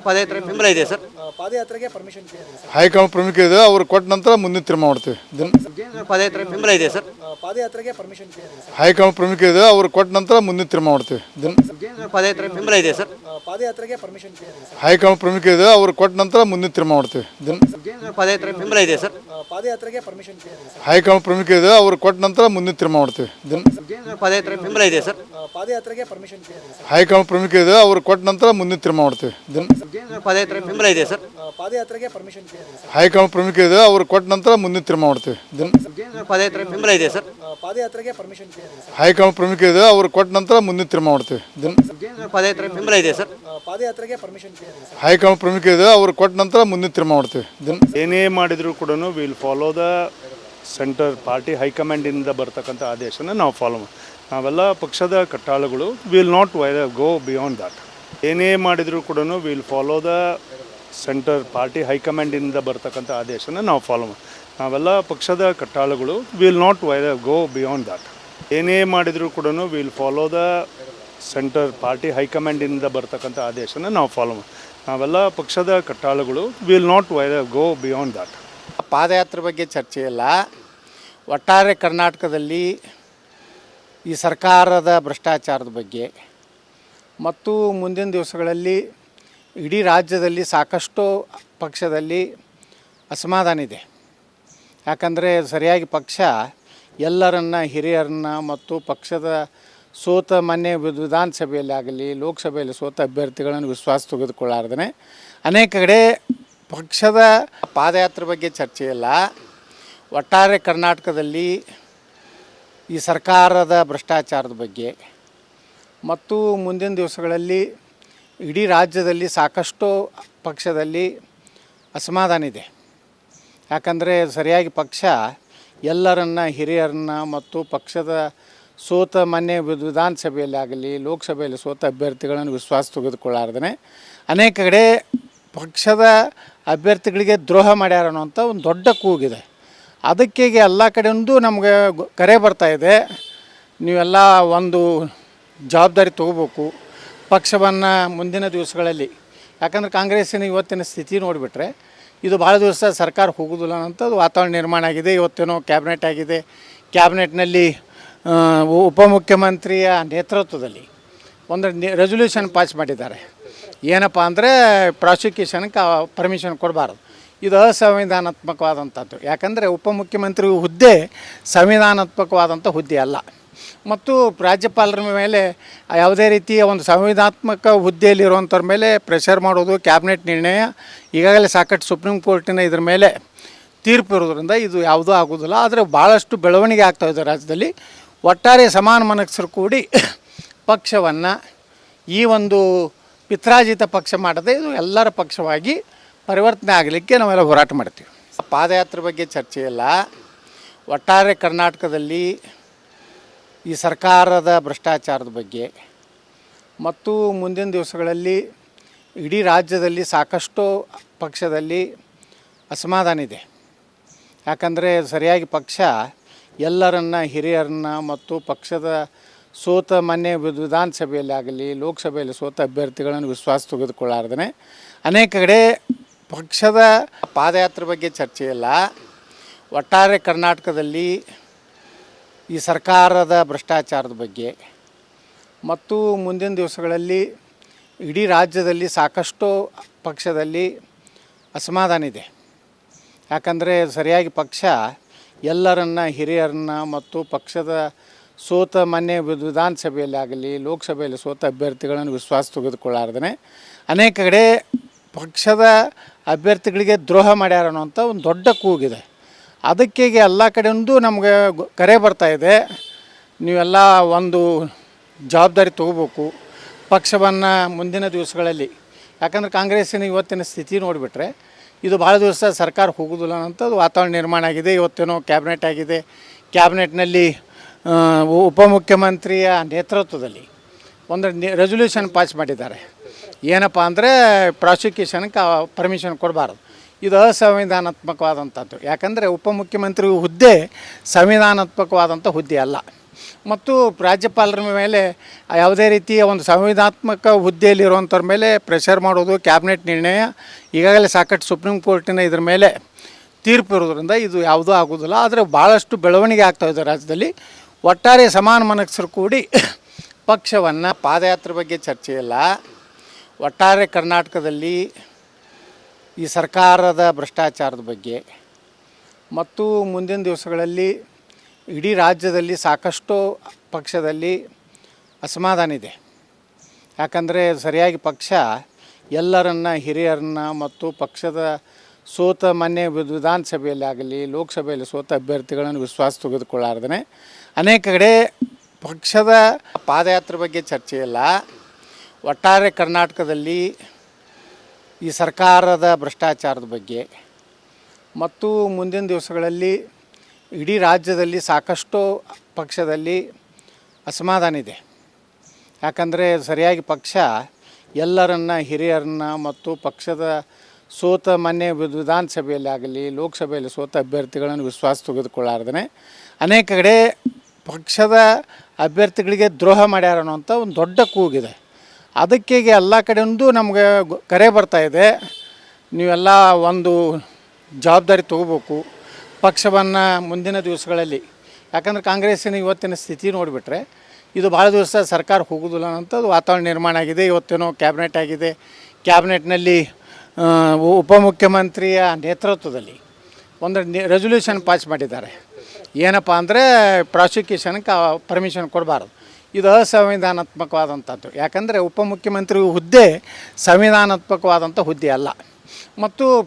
ಪಾದಯಾತ್ರೆ ಬೆಂಬಲ ಇದೆ ಸರ್. ಪಾದಯಾತ್ರೆಗೆ ಪರ್ಮಿಷನ್ ಹೈಕಮಾಂಡ್ ಪ್ರಮುಖ ಇದೆ, ಅವ್ರು ಕೊಟ್ಟ ನಂತರ ಮುಂದಿನ ತೀರ್ಮಾನ ಮಾಡ್ತೀವಿ. ಪಾದಯಾತ್ರೆ ಬೆಂಬಲ ಇದೆ ಸರ್. ಪಾದಯಾತ್ರೆಗೆ ಪರ್ಮಿಷನ್ ಹೈಕಮಾಂಡ್ ಪ್ರಮುಖ ಇದೆ, ಅವ್ರು ಕೊಟ್ಟ ನಂತರ ಮುಂದಿನ ತೀರ್ಮಾನ ಮಾಡ್ತೀವಿ. ಪಾದಯಾತ್ರೆ ಬೆಂಬಲ ಇದೆ ಸರ್. ಪಾದಯಾತ್ರೆಗೆ ಪರ್ಮಿಷನ್ ಹೈಕಮಾಂಡ್ ಪ್ರಮುಖ ಇದೆ, ಅವ್ರು ಕೊಟ್ಟ ನಂತರ ಮುಂದಿನ ತೀರ್ಮಾನ ಮಾಡ್ತೀವಿ. ಪಾದಯಾತ್ರೆ ಬೆಂಬಲ ಇದೆ ಸರ್. ಪಾದಯಾತ್ರೆಗೆ ಪರ್ಮಿಷನ್ ಹೈಕಮಾಂಡ್ ಪ್ರಮುಖ ಇದೆ, ಅವ್ರು ಕೊಟ್ಟ ನಂತರ ಮುಂದಿನ ತೀರ್ಮಾನ ಮಾಡ್ತೀವಿ. ಪಾದಯಾತ್ರೆ ಬೆಂಬಲ ಇದೆ ಸರ್. ಪಾದಯಾತ್ರೆಗೆ ಪರ್ಮಿಷನ್ ಹೈಕಮಾಂಡ್ ಪ್ರಮುಖ ಇದೆ, ಅವ್ರು ಕೊಟ್ಟ ನಂತರ ಮುಂದಿನ ತೀರ್ಮಾನ ಮಾಡ್ತೀವಿ. ಪಾದಯಾತ್ರೆ ಬೆಂಬಲ ಇದೆ ಸರ್. ಪಾದಯಾತ್ರೆಗೆ ಪರ್ಮಿಷನ್ ಹೈಕಮಾಂಡ್ ಪ್ರಮುಖ ಇದೆ, ಅವ್ರು ಕೊಟ್ಟ ನಂತರ ಮುಂದಿನ ತೀರ್ಮಾನ ಮಾಡ್ತೀವಿ. ಪಾದಯಾತ್ರೆ ಬೆಂಬಲ ಇದೆ ಸರ್. ಪಾದಯಾತ್ರೆಗೆ ಪರ್ಮಿಷನ್ ಹೈಕಮಾಂಡ್ ಪ್ರಮುಖ ಇದೆ, ಅವ್ರು ಕೊಟ್ಟ ನಂತರ ಮುಂದಿನ ತೀರ್ಮಾನ ಮಾಡ್ತೀವಿ. ಪಾದಯಾತ್ರೆ ಬೆಂಬಲ ಇದೆ ಸರ್. ಪಾದಯಾತ್ರೆಗೆ ಪರ್ಮಿಷನ್ ಹೈಕಮಾಂಡ್ ಪ್ರಮುಖ ಇದೆ, ಅವ್ರು ಕೊಟ್ಟ ನಂತರ ಮುಂದಿನ ತೀರ್ಮಾನ ಮಾಡ್ತೀವಿ. ಏನೇ ಮಾಡಿದರೂ ಕೂಡ will follow the centre party ಹೈಕಮಾಂಡಿಂದ ಬರ್ತಕ್ಕಂಥ ಆದೇಶನ ನಾವು ಫಾಲೋ ನಾವೆಲ್ಲ ಪಕ್ಷದ ಕಟ್ಟಾಳುಗಳು will not go beyond that. ಏನೇ ಮಾಡಿದರೂ ಕೂಡ will follow the centre party ಹೈಕಮಾಂಡಿಂದ ಬರ್ತಕ್ಕಂಥ ಆದೇಶನ ನಾವು ಫಾಲೋ ನಾವೆಲ್ಲ ಪಕ್ಷದ ಕಟ್ಟಾಳುಗಳು will not go beyond that. ಏನೇ ಮಾಡಿದರೂ ಕೂಡ will follow the centre party ಹೈಕಮಾಂಡಿಂದ ಬರ್ತಕ್ಕಂಥ ಆದೇಶನ ನಾವು ಫಾಲೋ ನಾವೆಲ್ಲ ಪಕ್ಷದ ಕಟ್ಟಾಳುಗಳು will not go beyond that. ಪಾದಯಾತ್ರೆ ಬಗ್ಗೆ ಚರ್ಚೆ ಇಲ್ಲ. ಒಟ್ಟಾರೆ ಕರ್ನಾಟಕದಲ್ಲಿ ಈ ಸರ್ಕಾರದ ಭ್ರಷ್ಟಾಚಾರದ ಬಗ್ಗೆ ಮತ್ತು ಮುಂದಿನ ದಿವಸಗಳಲ್ಲಿ ಇಡೀ ರಾಜ್ಯದಲ್ಲಿ ಸಾಕಷ್ಟು ಪಕ್ಷದಲ್ಲಿ ಅಸಮಾಧಾನ ಇದೆ. ಯಾಕಂದರೆ ಸರಿಯಾಗಿ ಪಕ್ಷ ಎಲ್ಲರನ್ನ ಹಿರಿಯರನ್ನ ಮತ್ತು ಪಕ್ಷದ ಸೋತ ಮೊನ್ನೆ ವಿಧಾನಸಭೆಯಲ್ಲಿ ಆಗಲಿ ಲೋಕಸಭೆಯಲ್ಲಿ ಸೋತ ಅಭ್ಯರ್ಥಿಗಳನ್ನು ವಿಶ್ವಾಸ ತೆಗೆದುಕೊಳ್ಳಾರ್ದೇ ಅನೇಕ ಕಡೆ ಪಕ್ಷದ ಪಾದಯಾತ್ರೆ ಬಗ್ಗೆ ಚರ್ಚೆ ಇಲ್ಲ. ಒಟ್ಟಾರೆ ಕರ್ನಾಟಕದಲ್ಲಿ ಈ ಸರ್ಕಾರದ ಭ್ರಷ್ಟಾಚಾರದ ಬಗ್ಗೆ ಮತ್ತು ಮುಂದಿನ ದಿವಸಗಳಲ್ಲಿ ಇಡೀ ರಾಜ್ಯದಲ್ಲಿ ಸಾಕಷ್ಟು ಪಕ್ಷದಲ್ಲಿ ಅಸಮಾಧಾನ ಇದೆ. ಯಾಕಂದರೆ ಸರಿಯಾಗಿ ಪಕ್ಷ ಎಲ್ಲರನ್ನ ಹಿರಿಯರನ್ನ ಮತ್ತು ಪಕ್ಷದ ಸೋತ ಮೊನ್ನೆ ವಿಧಾನಸಭೆಯಲ್ಲಿ ಆಗಲಿ ಲೋಕಸಭೆಯಲ್ಲಿ ಸೋತ ಅಭ್ಯರ್ಥಿಗಳನ್ನು ವಿಶ್ವಾಸ ತೆಗೆದುಕೊಳ್ಳಾರ್ದೇ ಅನೇಕ ಕಡೆ ಪಕ್ಷದ ಅಭ್ಯರ್ಥಿಗಳಿಗೆ ದ್ರೋಹ ಮಾಡ್ಯಾರ ಅನ್ನೋಂಥ ಒಂದು ದೊಡ್ಡ ಕೂಗಿದೆ. ಅದಕ್ಕೆ ಎಲ್ಲ ಕಡೆಯಿಂದ ನಮಗೆ ಕರೆ ಬರ್ತಾಯಿದೆ, ನೀವೆಲ್ಲ ಒಂದು ಜವಾಬ್ದಾರಿ ತೊಗೋಬೇಕು ಪಕ್ಷವನ್ನು ಮುಂದಿನ ದಿವಸಗಳಲ್ಲಿ. ಯಾಕಂದರೆ ಕಾಂಗ್ರೆಸ್ಸಿನ ಇವತ್ತಿನ ಸ್ಥಿತಿ ನೋಡಿಬಿಟ್ರೆ ಇದು ಭಾಳ ದಿವಸ ಸರ್ಕಾರ ಹೋಗೋದಿಲ್ಲ ಅನ್ನೋಂಥದ್ದು ವಾತಾವರಣ ನಿರ್ಮಾಣ ಆಗಿದೆ. ಇವತ್ತೇನೋ ಕ್ಯಾಬಿನೆಟ್ ಆಗಿದೆ, ಕ್ಯಾಬಿನೆಟ್ನಲ್ಲಿ ಉಪಮುಖ್ಯಮಂತ್ರಿಯ ನೇತೃತ್ವದಲ್ಲಿ ಒಂದು ರೆಸೊಲ್ಯೂಷನ್ ಪಾಸ್ ಮಾಡಿದ್ದಾರೆ. ಏನಪ್ಪ ಅಂದರೆ ಪ್ರಾಸಿಕ್ಯೂಷನ್ಗೆ ಪರ್ಮಿಷನ್ ಕೊಡಬಾರ್ದು. ಇದು ಅಸಂವಿಧಾನಾತ್ಮಕವಾದಂಥದ್ದು. ಯಾಕಂದರೆ ಉಪಮುಖ್ಯಮಂತ್ರಿ ಹುದ್ದೆ ಸಂವಿಧಾನಾತ್ಮಕವಾದಂಥ ಹುದ್ದೆ ಅಲ್ಲ. ಮತ್ತು ರಾಜ್ಯಪಾಲರ ಮೇಲೆ ಯಾವುದೇ ರೀತಿಯ ಒಂದು ಸಂವಿಧಾನಾತ್ಮಕ ಹುದ್ದೆಯಲ್ಲಿರುವಂಥವ್ರ ಮೇಲೆ ಪ್ರೆಷರ್ ಮಾಡೋದು ಕ್ಯಾಬಿನೆಟ್ ನಿರ್ಣಯ ಈಗಾಗಲೇ ಸಾಕಷ್ಟು ಸುಪ್ರೀಂ ಕೋರ್ಟಿನ ಇದ್ರ ಮೇಲೆ ತೀರ್ಪು ಇರೋದ್ರಿಂದ ಇದು ಯಾವುದೂ ಆಗೋದಿಲ್ಲ. ಆದರೆ ಭಾಳಷ್ಟು ಬೆಳವಣಿಗೆ ಆಗ್ತಾಯಿದೆ ರಾಜ್ಯದಲ್ಲಿ. ಒಟ್ಟಾರೆ ಸಮಾನ ಮನಸ್ಸರು ಕೂಡಿ ಪಕ್ಷವನ್ನು ಈ ಒಂದು ಪಿತ್ರಾಜಿತ ಪಕ್ಷ ಮಾಡದೆ ಇದು ಎಲ್ಲರ ಪಕ್ಷವಾಗಿ ಪರಿವರ್ತನೆ ಆಗಲಿಕ್ಕೆ ನಾವೆಲ್ಲ ಹೋರಾಟ ಮಾಡ್ತೀವಿ. ಪಾದಯಾತ್ರೆ ಬಗ್ಗೆ ಚರ್ಚೆ ಇಲ್ಲ. ಒಟ್ಟಾರೆ ಕರ್ನಾಟಕದಲ್ಲಿ ಈ ಸರ್ಕಾರದ ಭ್ರಷ್ಟಾಚಾರದ ಬಗ್ಗೆ ಮತ್ತು ಮುಂದಿನ ದಿವಸಗಳಲ್ಲಿ ಇಡೀ ರಾಜ್ಯದಲ್ಲಿ ಸಾಕಷ್ಟು ಪಕ್ಷದಲ್ಲಿ ಅಸಮಾಧಾನ ಇದೆ. ಯಾಕಂದರೆ ಸರಿಯಾಗಿ ಪಕ್ಷ ಎಲ್ಲರನ್ನ ಹಿರಿಯರನ್ನ ಮತ್ತು ಪಕ್ಷದ ಸೋತ ಮೊನ್ನೆ ವಿಧಾನಸಭೆಯಲ್ಲಿ ಆಗಲಿ ಲೋಕಸಭೆಯಲ್ಲಿ ಸೋತ ಅಭ್ಯರ್ಥಿಗಳನ್ನು ವಿಶ್ವಾಸ ತೆಗೆದುಕೊಳ್ಳಾರ್ದೇ ಅನೇಕ ಕಡೆ ಪಕ್ಷದ ಪಾದಯಾತ್ರೆ ಬಗ್ಗೆ ಚರ್ಚೆ ಇಲ್ಲ. ಒಟ್ಟಾರೆ ಕರ್ನಾಟಕದಲ್ಲಿ ಈ ಸರ್ಕಾರದ ಭ್ರಷ್ಟಾಚಾರದ ಬಗ್ಗೆ ಮತ್ತು ಮುಂದಿನ ದಿವಸಗಳಲ್ಲಿ ಇಡೀ ರಾಜ್ಯದಲ್ಲಿ ಸಾಕಷ್ಟು ಪಕ್ಷದಲ್ಲಿ ಅಸಮಾಧಾನ ಇದೆ. ಯಾಕಂದರೆ ಸರಿಯಾಗಿ ಪಕ್ಷ ಎಲ್ಲರನ್ನ ಹಿರಿಯರನ್ನ ಮತ್ತು ಪಕ್ಷದ ಸೋತ ಮೊನ್ನೆ ವಿಧಾನಸಭೆಯಲ್ಲಿ ಆಗಲಿ ಲೋಕಸಭೆಯಲ್ಲಿ ಸೋತ ಅಭ್ಯರ್ಥಿಗಳನ್ನು ವಿಶ್ವಾಸ ತೆಗೆದುಕೊಳ್ಳಾರ್ದೇ ಅನೇಕ ಕಡೆ ಪಕ್ಷದ ಅಭ್ಯರ್ಥಿಗಳಿಗೆ ದ್ರೋಹ ಮಾಡ್ಯಾರ ಅನ್ನೋಂಥ ಒಂದು ದೊಡ್ಡ ಕೂಗಿದೆ. ಅದಕ್ಕೆ ಎಲ್ಲ ಕಡೆಯಿಂದ ನಮಗೆ ಕರೆ ಬರ್ತಾಯಿದೆ, ನೀವೆಲ್ಲ ಒಂದು ಜವಾಬ್ದಾರಿ ತೊಗೋಬೇಕು ಪಕ್ಷವನ್ನು ಮುಂದಿನ ದಿವಸಗಳಲ್ಲಿ. ಯಾಕಂದರೆ ಕಾಂಗ್ರೆಸ್ಸಿನ ಇವತ್ತಿನ ಸ್ಥಿತಿ ನೋಡಿಬಿಟ್ರೆ ಇದು ಭಾಳ ದಿವಸ ಸರ್ಕಾರ ಹೋಗೋದಿಲ್ಲ ಅನ್ನೋಂಥದ್ದು ವಾತಾವರಣ ನಿರ್ಮಾಣ ಆಗಿದೆ. ಇವತ್ತೇನೋ ಕ್ಯಾಬಿನೆಟ್ ಆಗಿದೆ, ಕ್ಯಾಬಿನೆಟ್ನಲ್ಲಿ ಉಪಮುಖ್ಯಮಂತ್ರಿಯ ನೇತೃತ್ವದಲ್ಲಿ ಒಂದು ರೆಸೊಲ್ಯೂಷನ್ ಪಾಸ್ ಮಾಡಿದ್ದಾರೆ. ಏನಪ್ಪ ಅಂದರೆ ಪ್ರಾಸಿಕ್ಯೂಷನ್ಗೆ ಪರ್ಮಿಷನ್ ಕೊಡಬಾರ್ದು. ಇದು ಅಸಂವಿಧಾನಾತ್ಮಕವಾದಂಥದ್ದು. ಯಾಕಂದರೆ ಉಪಮುಖ್ಯಮಂತ್ರಿ ಹುದ್ದೆ ಸಂವಿಧಾನಾತ್ಮಕವಾದಂಥ ಹುದ್ದೆ ಅಲ್ಲ. ಮತ್ತು ರಾಜ್ಯಪಾಲರ ಮೇಲೆ ಯಾವುದೇ ರೀತಿಯ ಒಂದು ಸಂವಿಧಾನಾತ್ಮಕ ಹುದ್ದೆಯಲ್ಲಿರುವಂಥವ್ರ ಮೇಲೆ ಪ್ರೆಷರ್ ಮಾಡೋದು ಕ್ಯಾಬಿನೆಟ್ ನಿರ್ಣಯ ಈಗಾಗಲೇ ಸಾಕಷ್ಟು ಸುಪ್ರೀಂ ಕೋರ್ಟಿನ ಇದ್ರ ಮೇಲೆ ತೀರ್ಪು ಇರೋದ್ರಿಂದ ಇದು ಯಾವುದೂ ಆಗೋದಿಲ್ಲ. ಆದರೆ ಭಾಳಷ್ಟು ಬೆಳವಣಿಗೆ ಆಗ್ತಾಯಿದೆ ರಾಜ್ಯದಲ್ಲಿ. ಒಟ್ಟಾರೆ ಸಮಾನ ಮನಸ್ಸರು ಕೂಡಿ ಪಕ್ಷವನ್ನು ಪಾದಯಾತ್ರೆ ಬಗ್ಗೆ ಚರ್ಚೆ ಇಲ್ಲ. ಒಟ್ಟಾರೆ ಕರ್ನಾಟಕದಲ್ಲಿ ಈ ಸರ್ಕಾರದ ಭ್ರಷ್ಟಾಚಾರದ ಬಗ್ಗೆ ಮತ್ತು ಮುಂದಿನ ದಿವಸಗಳಲ್ಲಿ ಇಡೀ ರಾಜ್ಯದಲ್ಲಿ ಸಾಕಷ್ಟು ಪಕ್ಷದಲ್ಲಿ ಅಸಮಾಧಾನ ಇದೆ. ಯಾಕಂದರೆ ಸರಿಯಾಗಿ ಪಕ್ಷ ಎಲ್ಲರನ್ನ ಹಿರಿಯರನ್ನ ಮತ್ತು ಪಕ್ಷದ ಸೋತ ಮೊನ್ನೆ ವಿಧಾನಸಭೆಯಲ್ಲಿ ಆಗಲಿ ಲೋಕಸಭೆಯಲ್ಲಿ ಸೋತ ಅಭ್ಯರ್ಥಿಗಳನ್ನು ವಿಶ್ವಾಸ ತೆಗೆದುಕೊಳ್ಳಾರ್ದೇ ಅನೇಕ ಕಡೆ ಪಕ್ಷದ ಪಾದಯಾತ್ರೆ ಬಗ್ಗೆ ಚರ್ಚೆ ಇಲ್ಲ. ಒಟ್ಟಾರೆ ಕರ್ನಾಟಕದಲ್ಲಿ ಈ ಸರ್ಕಾರದ ಭ್ರಷ್ಟಾಚಾರದ ಬಗ್ಗೆ ಮತ್ತು ಮುಂದಿನ ದಿವಸಗಳಲ್ಲಿ ಇಡೀ ರಾಜ್ಯದಲ್ಲಿ ಸಾಕಷ್ಟು ಪಕ್ಷದಲ್ಲಿ ಅಸಮಾಧಾನ ಇದೆ. ಯಾಕಂದರೆ ಸರಿಯಾಗಿ ಪಕ್ಷ ಎಲ್ಲರನ್ನ ಹಿರಿಯರನ್ನ ಮತ್ತು ಪಕ್ಷದ ಸೋತ ಮೊನ್ನೆ ವಿಧಾನಸಭೆಯಲ್ಲಿ ಆಗಲಿ ಲೋಕಸಭೆಯಲ್ಲಿ ಸೋತ ಅಭ್ಯರ್ಥಿಗಳನ್ನು ವಿಶ್ವಾಸ ತೆಗೆದುಕೊಳ್ಳಾರ್ದೇ ಅನೇಕ ಕಡೆ ಪಕ್ಷದ ಅಭ್ಯರ್ಥಿಗಳಿಗೆ ದ್ರೋಹ ಮಾಡ್ಯಾರ ಅನ್ನೋಂಥ ಒಂದು ದೊಡ್ಡ ಕೂಗಿದೆ. ಅದಕ್ಕೆ ಎಲ್ಲ ಕಡೆಯಿಂದ ನಮಗೆ ಕರೆ ಬರ್ತಾಯಿದೆ, ನೀವೆಲ್ಲ ಒಂದು ಜವಾಬ್ದಾರಿ ತೊಗೋಬೇಕು ಪಕ್ಷವನ್ನು ಮುಂದಿನ ದಿವಸಗಳಲ್ಲಿ. ಯಾಕಂದರೆ ಕಾಂಗ್ರೆಸ್ಸಿನ ಇವತ್ತಿನ ಸ್ಥಿತಿ ನೋಡಿಬಿಟ್ರೆ ಇದು ಭಾಳ ದಿವಸ ಸರ್ಕಾರ ಹೋಗೋದಿಲ್ಲ ಅನ್ನೋಂಥದ್ದು ವಾತಾವರಣ ನಿರ್ಮಾಣ ಆಗಿದೆ. ಇವತ್ತೇನೋ ಕ್ಯಾಬಿನೆಟ್ ಆಗಿದೆ. ಕ್ಯಾಬಿನೆಟ್ನಲ್ಲಿ ಉಪಮುಖ್ಯಮಂತ್ರಿಯ ನೇತೃತ್ವದಲ್ಲಿ ಒಂದು ರೆಸೊಲ್ಯೂಷನ್ ಪಾಸ್ ಮಾಡಿದ್ದಾರೆ. ಏನಪ್ಪ ಅಂದರೆ ಪ್ರಾಸಿಕ್ಯೂಷನ್ಗೆ ಪರ್ಮಿಷನ್ ಕೊಡಬಾರ್ದು. ಇದು ಅಸಂವಿಧಾನಾತ್ಮಕವಾದಂಥದ್ದು. ಯಾಕಂದರೆ ಉಪಮುಖ್ಯಮಂತ್ರಿ ಹುದ್ದೆ ಸಂವಿಧಾನಾತ್ಮಕವಾದಂಥ ಹುದ್ದೆ ಅಲ್ಲ. ಮತ್ತು